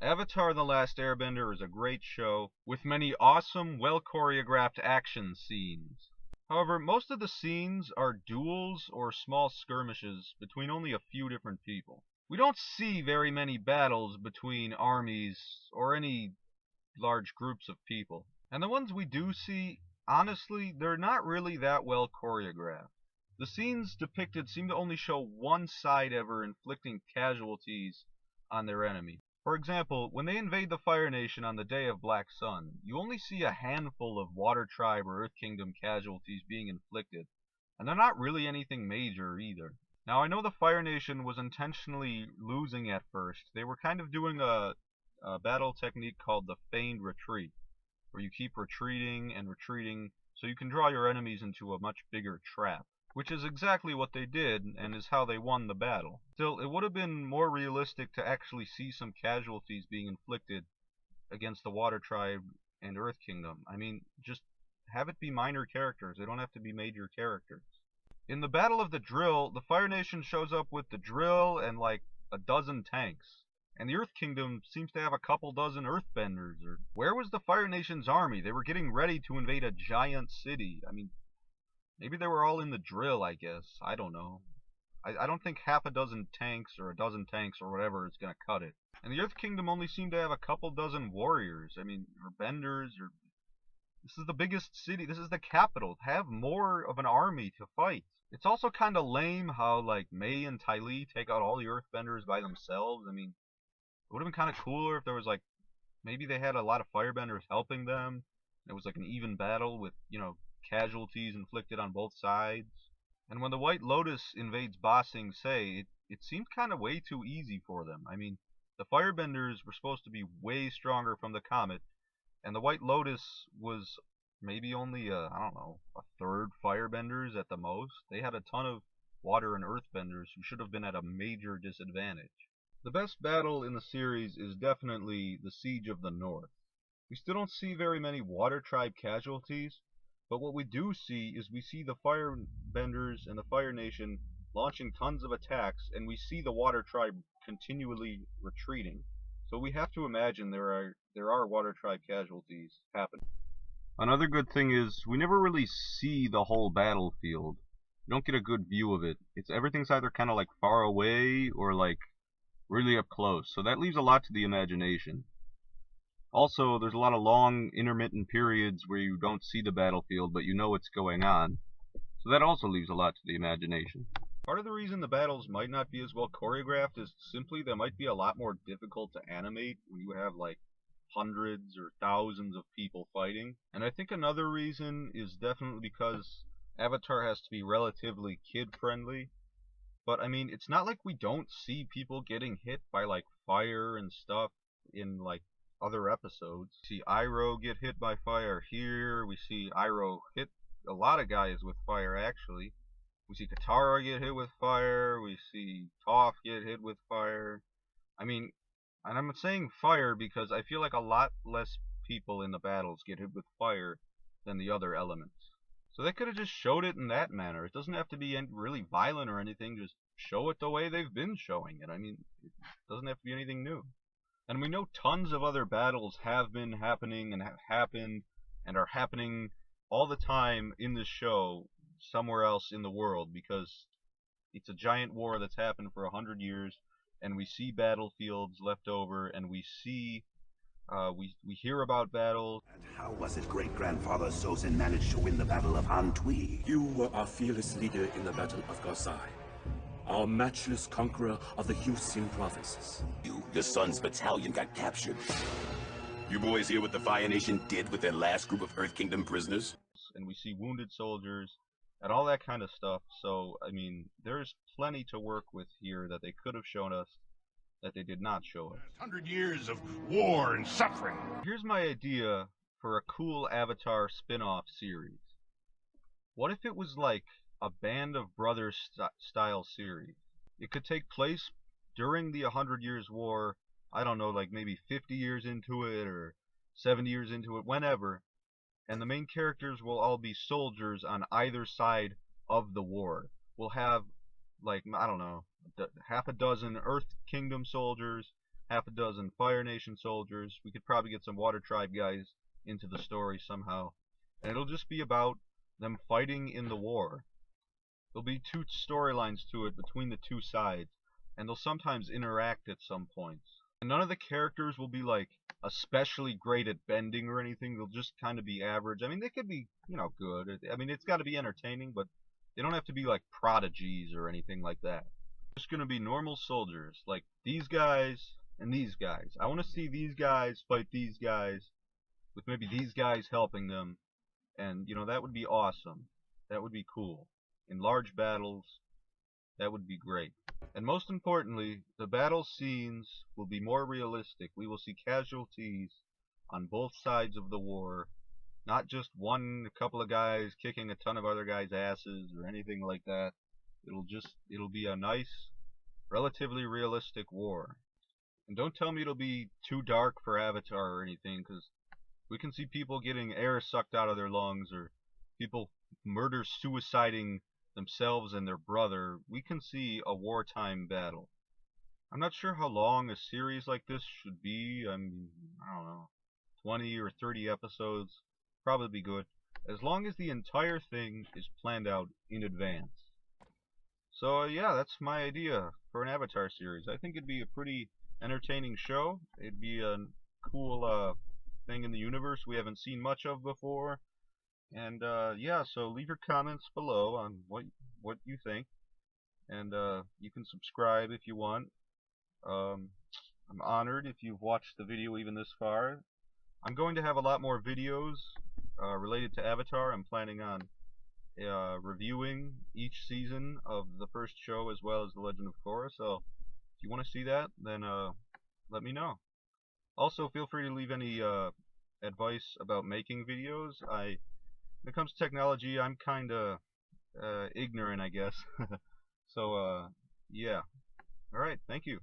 Avatar: The Last Airbender is a great show with many awesome, well-choreographed action scenes. However, most of the scenes are duels or small skirmishes between only a few different people. We don't see very many battles between armies or any large groups of people. And the ones we do see, honestly, they're not really that well choreographed. The scenes depicted seem to only show one side ever inflicting casualties on their enemy. For example, when they invade the Fire Nation on the Day of Black Sun, you only see a handful of Water Tribe or Earth Kingdom casualties being inflicted, and they're not really anything major either. Now, I know the Fire Nation was intentionally losing at first. They were kind of doing a battle technique called the feigned retreat, where you keep retreating and retreating so you can draw your enemies into a much bigger trap, which is exactly what they did and is how they won the battle. Still, it would have been more realistic to actually see some casualties being inflicted against the Water Tribe and Earth Kingdom. I mean, just have it be minor characters. They don't have to be major characters. In the Battle of the Drill, the Fire Nation shows up with the drill and like a dozen tanks. And the Earth Kingdom seems to have a couple dozen Earthbenders. Or where was the Fire Nation's army? They were getting ready to invade a giant city. I mean, maybe they were all in the drill, I guess. I don't know. I don't think half a dozen tanks or a dozen tanks or whatever is going to cut it. And the Earth Kingdom only seemed to have a couple dozen warriors. I mean, or benders, or... This is the biggest city. This is the capital. Have more of an army to fight. It's also kind of lame how, like, Mei and Ty Lee take out all the Earthbenders by themselves. I mean, it would have been kind of cooler if there was, like, maybe they had a lot of firebenders helping them. It was like an even battle with, casualties inflicted on both sides. And when the White Lotus invades Ba Sing Se, it seemed kind of way too easy for them. I mean, the firebenders were supposed to be way stronger from the comet, and the White Lotus was maybe only, I don't know, a third firebenders at the most. They had a ton of water and earthbenders who should have been at a major disadvantage. The best battle in the series is definitely the Siege of the North. We still don't see very many Water Tribe casualties, but what we do see is we see the Firebenders and the Fire Nation launching tons of attacks, and we see the Water Tribe continually retreating. So we have to imagine there are Water Tribe casualties happening. Another good thing is we never really see the whole battlefield. We don't get a good view of it. Everything's either kind of like far away or like really up close, so that leaves a lot to the imagination. Also, there's a lot of long intermittent periods where you don't see the battlefield, but you know what's going on, so that also leaves a lot to the imagination. Part of the reason the battles might not be as well choreographed is simply they might be a lot more difficult to animate when you have like hundreds or thousands of people fighting. And I think another reason is definitely because Avatar has to be relatively kid-friendly. But I mean, it's not like we don't see people getting hit by like fire and stuff in like other episodes. We see Iroh get hit by fire here. We see Iroh hit a lot of guys with fire actually. We see Katara get hit with fire. We see Toph get hit with fire. I mean, and I'm saying fire because I feel like a lot less people in the battles get hit with fire than the other elements. So they could have just showed it in that manner. It doesn't have to be really violent or anything. Just show it the way they've been showing it. I mean, it doesn't have to be anything new. And we know tons of other battles have been happening and have happened and are happening all the time in this show somewhere else in the world because it's a giant war that's happened for 100 years, and we see battlefields left over, and we see we hear about battles. And how was it great-grandfather Sozin managed to win the Battle of Antwi? You were our fearless leader in the Battle of Garzai, our matchless conqueror of the Yusin provinces. Your son's battalion got captured. You boys hear what the Fire Nation did with their last group of Earth Kingdom prisoners? And we see wounded soldiers and all that kind of stuff. So, I mean, there's plenty to work with here that they could have shown us that they did not show us. 100 years of war and suffering. Here's my idea for a cool Avatar spin-off series. What if it was like a Band of Brothers style series? It could take place during the 100 Years' War, I don't know, like maybe 50 years into it or 70 years into it, whenever, and the main characters will all be soldiers on either side of the war. We'll have, like, I don't know, half a dozen Earth Kingdom soldiers half a dozen Fire Nation soldiers. We could probably get some Water Tribe guys into the story somehow. And it'll just be about them fighting in the war. There'll be two storylines to it between the two sides, and they'll sometimes interact at some points. And none of the characters will be like especially great at bending or anything. They'll just kind of be average. I mean, they could be, good. I mean, it's got to be entertaining, but they don't have to be like prodigies or anything like that. Just going to be normal soldiers, like these guys and these guys. I want to see these guys fight these guys, with maybe these guys helping them, and that would be awesome. That would be cool. In large battles, that would be great. And most importantly, the battle scenes will be more realistic. We will see casualties on both sides of the war, not just a couple of guys kicking a ton of other guys' asses or anything like that. It'll be a nice, relatively realistic war. And don't tell me it'll be too dark for Avatar or anything, because we can see people getting air sucked out of their lungs, or people suiciding themselves and their brother. We can see a wartime battle. I'm not sure how long a series like this should be. I mean, I don't know, 20 or 30 episodes. Probably be good, as long as the entire thing is planned out in advance. So yeah, that's my idea for an Avatar series. I think it'd be a pretty entertaining show. It'd be a cool thing in the universe we haven't seen much of before. And yeah, so leave your comments below on what you think, and you can subscribe if you want. I'm honored if you've watched the video even this far. I'm going to have a lot more videos related to Avatar. I'm planning on reviewing each season of the first show as well as The Legend of Korra. So if you want to see that, then let me know. Also, feel free to leave any advice about making videos. When it comes to technology, I'm kind of ignorant, I guess. So, yeah. Alright, thank you.